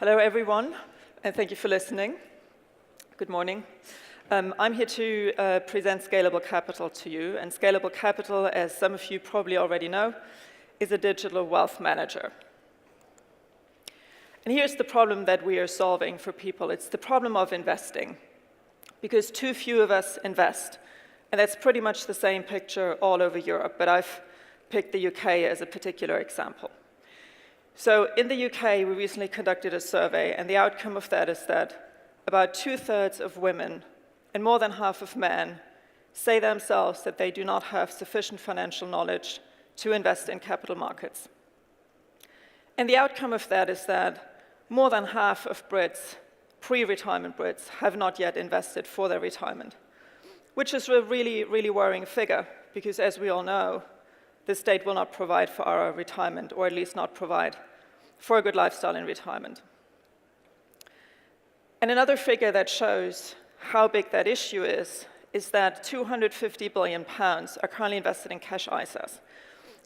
Hello, everyone, and thank you for listening. Good morning. I'm here to present Scalable Capital to you, and Scalable Capital, as some of you probably already know, is a digital wealth manager. And here's the problem that we are solving for people. It's the problem of investing, because too few of us invest. And that's pretty much the same picture all over Europe, but I've picked the UK as a particular example. So in the UK, we recently conducted a survey, and the outcome of that is that about 2/3 of women and more than half of men say themselves that they do not have sufficient financial knowledge to invest in capital markets. And the outcome of that is that more than half of Brits, pre-retirement Brits, have not yet invested for their retirement, which is a really, really worrying figure, because as we all know, the state will not provide for our retirement, or at least not provide for a good lifestyle in retirement. And another figure that shows how big that issue is that £250 billion are currently invested in cash ISAs.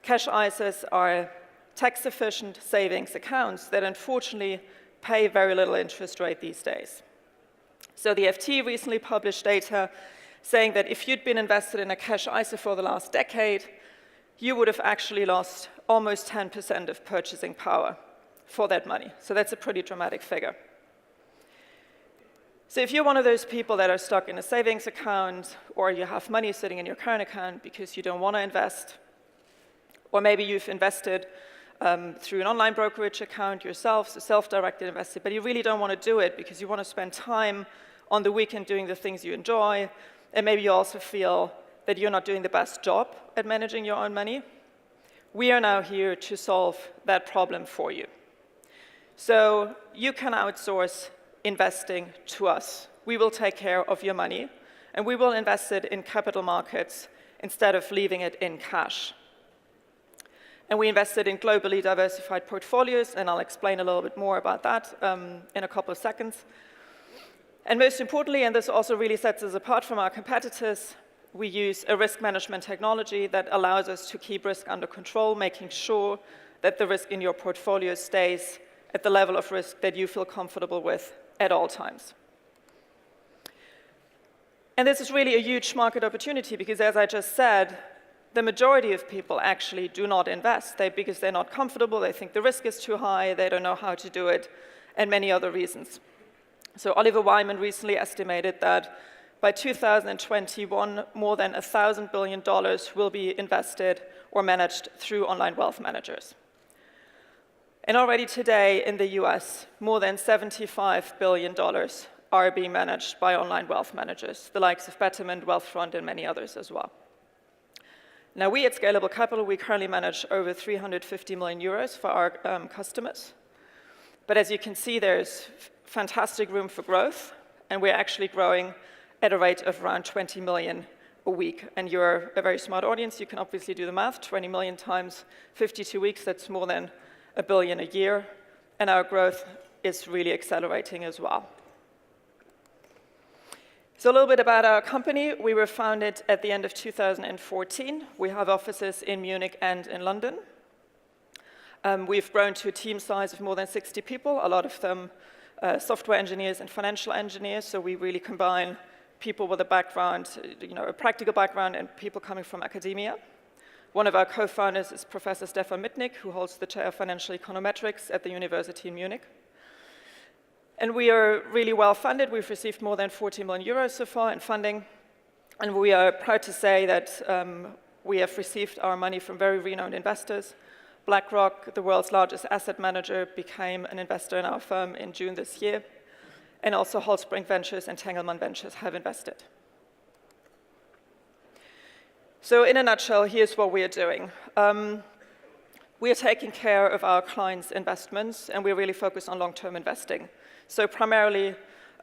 Cash ISAs are tax-efficient savings accounts that unfortunately pay very little interest rate these days. So the FT recently published data saying that if you'd been invested in a cash ISA for the last decade, you would have actually lost almost 10% of purchasing power for that money. So that's a pretty dramatic figure. So if you're one of those people that are stuck in a savings account, or you have money sitting in your current account because you don't want to invest, or maybe you've invested through an online brokerage account yourself, so self-directed investor, but you really don't want to do it because you want to spend time on the weekend doing the things you enjoy, and maybe you also feel that you're not doing the best job at managing your own money, we are now here to solve that problem for you. So you can outsource investing to us. We will take care of your money, and we will invest it in capital markets instead of leaving it in cash. And we invested in globally diversified portfolios, and I'll explain a little bit more about that in a couple of seconds. And most importantly, and this also really sets us apart from our competitors, we use a risk management technology that allows us to keep risk under control, making sure that the risk in your portfolio stays at the level of risk that you feel comfortable with at all times. And this is really a huge market opportunity because, as I just said, the majority of people actually do not invest because they're not comfortable, they think the risk is too high, they don't know how to do it, and many other reasons. So Oliver Wyman recently estimated that by 2021, more than $1,000 billion will be invested or managed through online wealth managers. And already today in the US, more than $75 billion are being managed by online wealth managers, the likes of Betterment, Wealthfront, and many others as well. Now, we at Scalable Capital, we currently manage over 350 million euros for our customers. But as you can see, there's fantastic room for growth, and we're actually growing at a rate of around 20 million a week. And you're a very smart audience. You can obviously do the math. 20 million times 52 weeks, that's more than $1 billion a year. And our growth is really accelerating as well. So a little bit about our company. We were founded at the end of 2014. We have offices in Munich and in London. We've grown to a team size of more than 60 people, a lot of them software engineers and financial engineers. So we really combine people with a background, a practical background, and people coming from academia. One of our co-founders is Professor Stefan Mitnick, who holds the chair of financial econometrics at the University in Munich. And we are really well funded. We've received more than 40 million euros so far in funding. And we are proud to say that we have received our money from very renowned investors. BlackRock, the world's largest asset manager, became an investor in our firm in June this year. And also Holzbrink Ventures and Tengelmann Ventures have invested. So in a nutshell, here's what we are doing. We are taking care of our clients' investments, and we're really focused on long-term investing. So primarily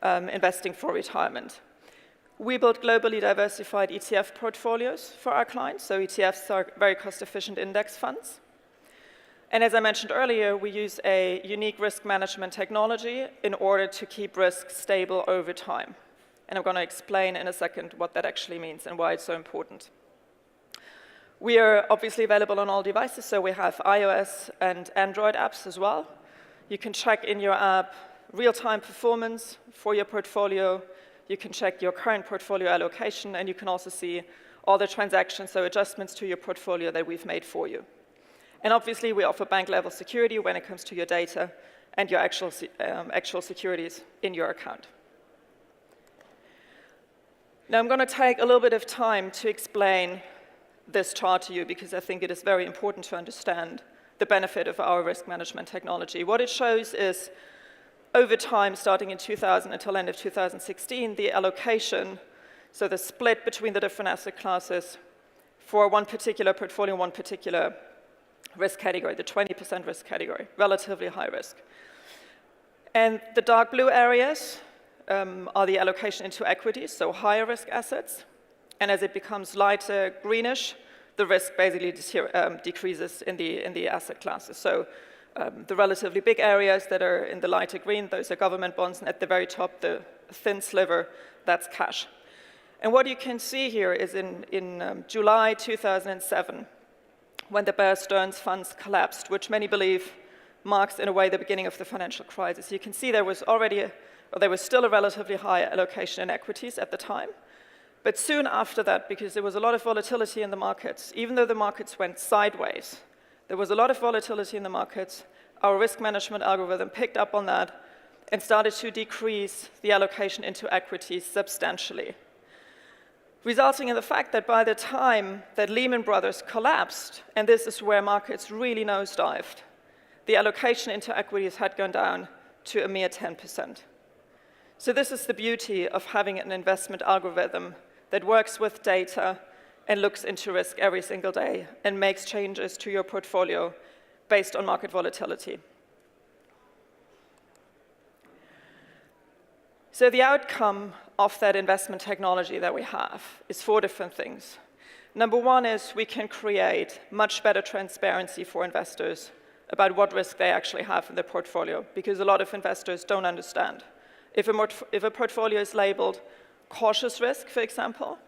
investing for retirement. We build globally diversified ETF portfolios for our clients. So ETFs are very cost-efficient index funds. And as I mentioned earlier, we use a unique risk management technology in order to keep risk stable over time. And I'm going to explain in a second what that actually means and why it's so important. We are obviously available on all devices, so we have iOS and Android apps as well. You can check in your app real-time performance for your portfolio. You can check your current portfolio allocation, and you can also see all the transactions, so adjustments to your portfolio that we've made for you. And obviously, we offer bank-level security when it comes to your data and your actual securities in your account. Now, I'm going to take a little bit of time to explain this chart to you because I think it is very important to understand the benefit of our risk management technology. What it shows is, over time, starting in 2000 until end of 2016, the allocation, so the split between the different asset classes for one particular portfolio, one particular risk category, the 20% risk category, relatively high risk. And the dark blue areas are the allocation into equities, so higher risk assets. And as it becomes lighter greenish, the risk basically decreases in the asset classes. So the relatively big areas that are in the lighter green, those are government bonds, and at the very top, the thin sliver, that's cash. And what you can see here is in July 2007, when the Bear Stearns funds collapsed, which many believe marks, in a way, the beginning of the financial crisis. You can see there was still a relatively high allocation in equities at the time. But soon after that, because there was a lot of volatility in the markets, even though the markets went sideways, there was a lot of volatility in the markets, our risk management algorithm picked up on that and started to decrease the allocation into equities substantially, resulting in the fact that by the time that Lehman Brothers collapsed, and this is where markets really nosedived, the allocation into equities had gone down to a mere 10%. So this is the beauty of having an investment algorithm that works with data and looks into risk every single day and makes changes to your portfolio based on market volatility. So the outcome of that investment technology that we have is 4 different things. Number 1 is we can create much better transparency for investors about what risk they actually have in their portfolio, because a lot of investors don't understand. If a portfolio is labeled cautious risk, for example,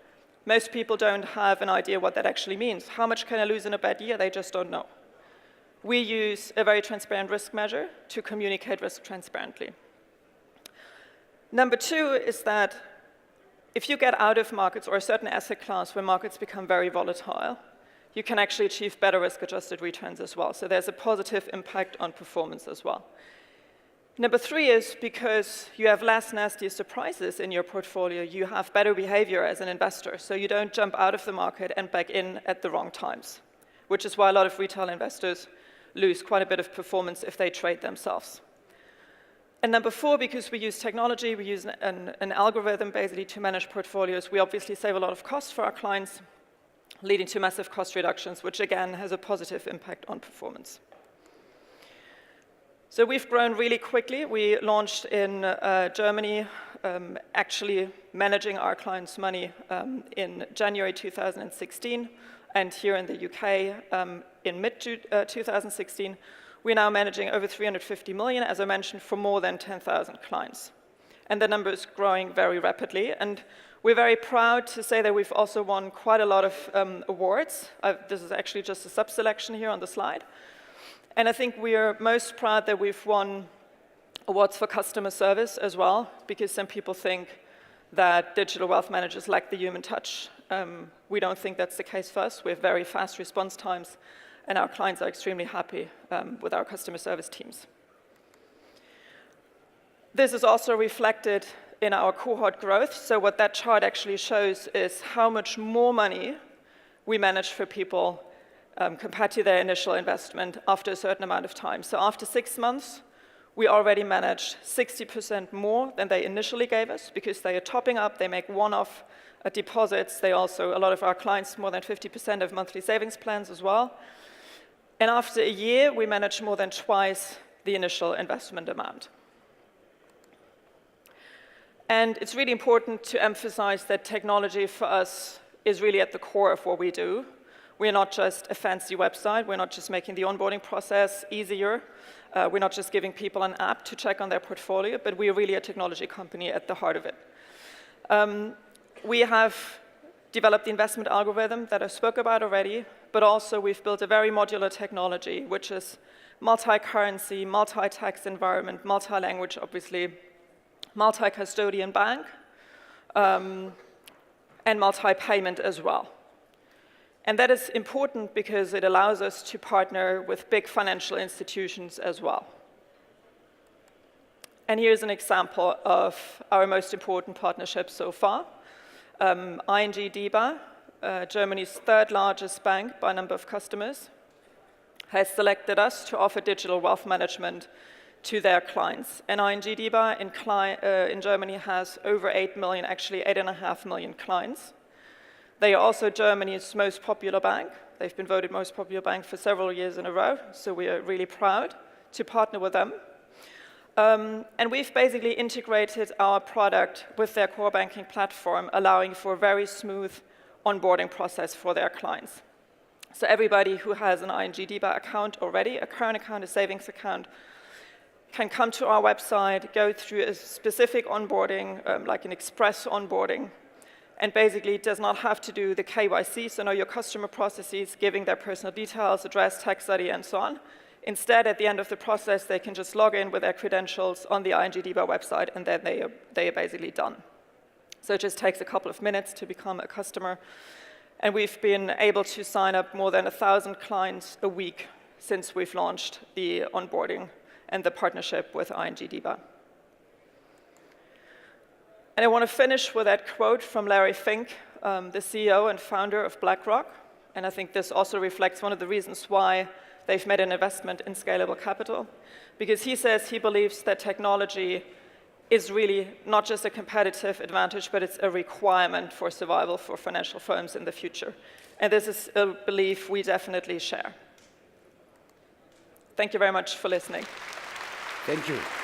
most people don't have an idea what that actually means. How much can I lose in a bad year? They just don't know. We use a very transparent risk measure to communicate risk transparently. Number 2 is that if you get out of markets or a certain asset class where markets become very volatile, you can actually achieve better risk-adjusted returns as well. So there's a positive impact on performance as well. Number 3 is because you have less nasty surprises in your portfolio, you have better behavior as an investor, so you don't jump out of the market and back in at the wrong times, which is why a lot of retail investors lose quite a bit of performance if they trade themselves. And number 4, because we use technology, we use an algorithm basically to manage portfolios, we obviously save a lot of costs for our clients, leading to massive cost reductions, which again has a positive impact on performance. So we've grown really quickly. We launched in Germany, actually managing our clients' money in January 2016, and here in the UK in mid-2016. We're now managing over 350 million, as I mentioned, for more than 10,000 clients. And the number is growing very rapidly. And we're very proud to say that we've also won quite a lot of awards. This is actually just a sub-selection here on the slide. And I think we are most proud that we've won awards for customer service as well, because some people think that digital wealth managers lack the human touch. We don't think that's the case for us. We have very fast response times, and our clients are extremely happy with our customer service teams. This is also reflected in our cohort growth. So what that chart actually shows is how much more money we manage for people compared to their initial investment after a certain amount of time. So after 6 months, we already managed 60% more than they initially gave us because they are topping up, they make one-off deposits. They also, a lot of our clients, more than 50% of monthly savings plans as well. And after a year, we managed more than twice the initial investment amount. And it's really important to emphasize that technology for us is really at the core of what we do. We're not just a fancy website. We're not just making the onboarding process easier. We're not just giving people an app to check on their portfolio, but we're really a technology company at the heart of it. We have developed the investment algorithm that I spoke about already, but also we've built a very modular technology, which is multi-currency, multi-tax environment, multi-language, obviously, multi-custodian bank, and multi-payment as well. And that is important because it allows us to partner with big financial institutions as well. And here's an example of our most important partnership so far. ING DiBa, Germany's third largest bank by number of customers, has selected us to offer digital wealth management to their clients. And ING DiBa in Germany has over 8 million, actually 8.5 million clients. They are also Germany's most popular bank. They've been voted most popular bank for several years in a row, so we are really proud to partner with them. And we've basically integrated our product with their core banking platform, allowing for a very smooth onboarding process for their clients. So everybody who has an ING DiBa account already, a current account, a savings account, can come to our website, go through a specific onboarding, like an express onboarding, and basically does not have to do the KYC, so know your customer processes, giving their personal details, address, tax ID, and so on. Instead, at the end of the process, they can just log in with their credentials on the ING DiBa website, and then they are basically done. So it just takes a couple of minutes to become a customer. And we've been able to sign up more than 1,000 clients a week since we've launched the onboarding and the partnership with ING DiBa. And I want to finish with that quote from Larry Fink, the CEO and founder of BlackRock. And I think this also reflects one of the reasons why they've made an investment in Scalable Capital, because he says he believes that technology is really not just a competitive advantage, but it's a requirement for survival for financial firms in the future. And this is a belief we definitely share. Thank you very much for listening. Thank you.